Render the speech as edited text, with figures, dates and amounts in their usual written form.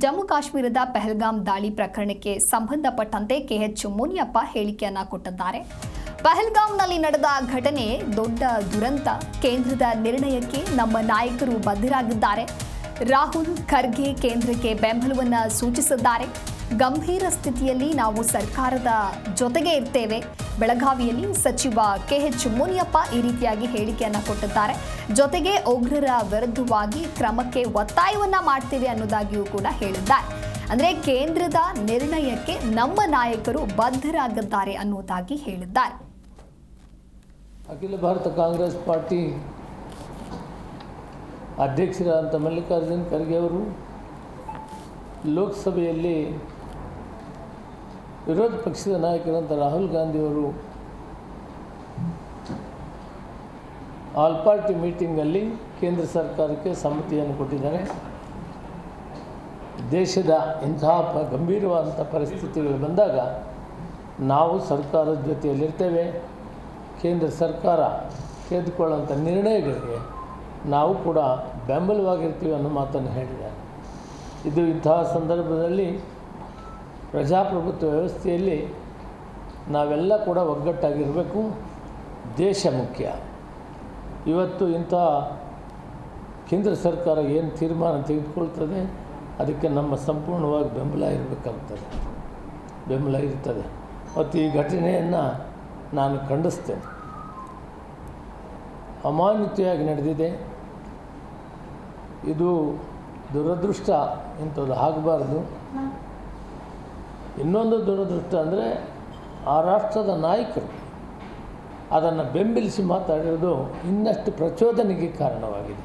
ಜಮ್ಮು ಕಾಶ್ಮೀರದ ಪಹಲ್ಗಾಮ್ ದಾಳಿ ಪ್ರಕರಣಕ್ಕೆ ಸಂಬಂಧಪಟ್ಟಂತೆ ಕೆಎಚ್ ಮುನಿಯಪ್ಪ ಹೇಳಿಕೆಯನ್ನ ಕೊಟ್ಟಿದ್ದಾರೆ. ಪಹಲ್ಗಾಮ್ನಲ್ಲಿ ನಡೆದ ಘಟನೆ ದೊಡ್ಡ ದುರಂತ. ಕೇಂದ್ರದ ನಿರ್ಣಯಕ್ಕೆ ನಮ್ಮ ನಾಯಕರು ಬದ್ಧರಾಗಿದ್ದಾರೆ. ರಾಹುಲ್ ಖರ್ಗೆ ಕೇಂದ್ರಕ್ಕೆ ಬೆಂಬಲವನ್ನು ಸೂಚಿಸಿದ್ದಾರೆ. ಗಂಭೀರ ಸ್ಥಿತಿಯಲ್ಲಿ ನಾವು ಸರ್ಕಾರದ ಜೊತೆಗೆ ಇರ್ತೇವೆ. ಬೆಳಗಾವಿಯಲ್ಲಿ ಸಚಿವ ಕೆಎಚ್ ಮುನಿಯಪ್ಪ ಈ ರೀತಿಯಾಗಿ ಹೇಳಿಕೆಯನ್ನು ಕೊಟ್ಟಿದ್ದಾರೆ. ಜೊತೆಗೆ ಉಗ್ರರ ವಿರುದ್ಧವಾಗಿ ಕ್ರಮಕ್ಕೆ ಒತ್ತಾಯವನ್ನ ಮಾಡ್ತೇವೆ ಅನ್ನೋದಾಗಿಯೂ ಕೂಡ ಹೇಳಿದ್ದಾರೆ. ಅಂದರೆ ಕೇಂದ್ರದ ನಿರ್ಣಯಕ್ಕೆ ನಮ್ಮ ನಾಯಕರು ಬದ್ಧರಾಗಿದ್ದಾರೆ ಅನ್ನೋದಾಗಿ ಹೇಳಿದ್ದಾರೆ. ಅಖಿಲ ಭಾರತ ಕಾಂಗ್ರೆಸ್ ಪಾರ್ಟಿ ಅಧ್ಯಕ್ಷರಾದಂಥ ಮಲ್ಲಿಕಾರ್ಜುನ್ ಖರ್ಗೆ ಅವರು ಲೋಕಸಭೆಯಲ್ಲಿ ವಿರೋಧ ಪಕ್ಷದ ನಾಯಕರಂಥ ರಾಹುಲ್ ಗಾಂಧಿಯವರು ಆಲ್ ಪಾರ್ಟಿ ಮೀಟಿಂಗಲ್ಲಿ ಕೇಂದ್ರ ಸರ್ಕಾರಕ್ಕೆ ಸಮ್ಮತಿಯನ್ನು ಕೊಟ್ಟಿದ್ದಾರೆ. ದೇಶದ ಇಂತಹ ಗಂಭೀರವಾದಂಥ ಪರಿಸ್ಥಿತಿಗಳು ಬಂದಾಗ ನಾವು ಸರ್ಕಾರದ ಜೊತೆಯಲ್ಲಿರ್ತೇವೆ. ಕೇಂದ್ರ ಸರ್ಕಾರ ತೆಗೆದುಕೊಳ್ಳುವಂಥ ನಿರ್ಣಯಗಳಿಗೆ ನಾವು ಕೂಡ ಬೆಂಬಲವಾಗಿರ್ತೀವಿ ಅನ್ನೋ ಮಾತನ್ನು ಹೇಳಿದ್ದಾರೆ. ಇದು ಇಂತಹ ಸಂದರ್ಭದಲ್ಲಿ ಪ್ರಜಾಪ್ರಭುತ್ವ ವ್ಯವಸ್ಥೆಯಲ್ಲಿ ನಾವೆಲ್ಲ ಕೂಡ ಒಗ್ಗಟ್ಟಾಗಿರಬೇಕು. ದೇಶ ಮುಖ್ಯ. ಇವತ್ತು ಇಂತಹ ಕೇಂದ್ರ ಸರ್ಕಾರ ಏನು ತೀರ್ಮಾನ ತೆಗೆದುಕೊಳ್ತದೆ ಅದಕ್ಕೆ ನಮ್ಮ ಸಂಪೂರ್ಣವಾಗಿ ಬೆಂಬಲ ಇರ್ತದೆ. ಮತ್ತು ಈ ಘಟನೆಯನ್ನು ನಾನು ಖಂಡಿಸ್ತೇನೆ. ಅಮಾನವೀಯವಾಗಿ ನಡೆದಿದೆ. ಇದು ದುರದೃಷ್ಟ. ಇಂಥದ್ದು ಆಗಬಾರ್ದು. ಇನ್ನೊಂದು ದುರದೃಷ್ಟ ಅಂದರೆ ಆ ರಾಷ್ಟ್ರದ ನಾಯಕರು ಅದನ್ನು ಬೆಂಬಲಿಸಿ ಮಾತಾಡಿರೋದು ಇನ್ನಷ್ಟು ಪ್ರಚೋದನೆಗೆ ಕಾರಣವಾಗಿದೆ.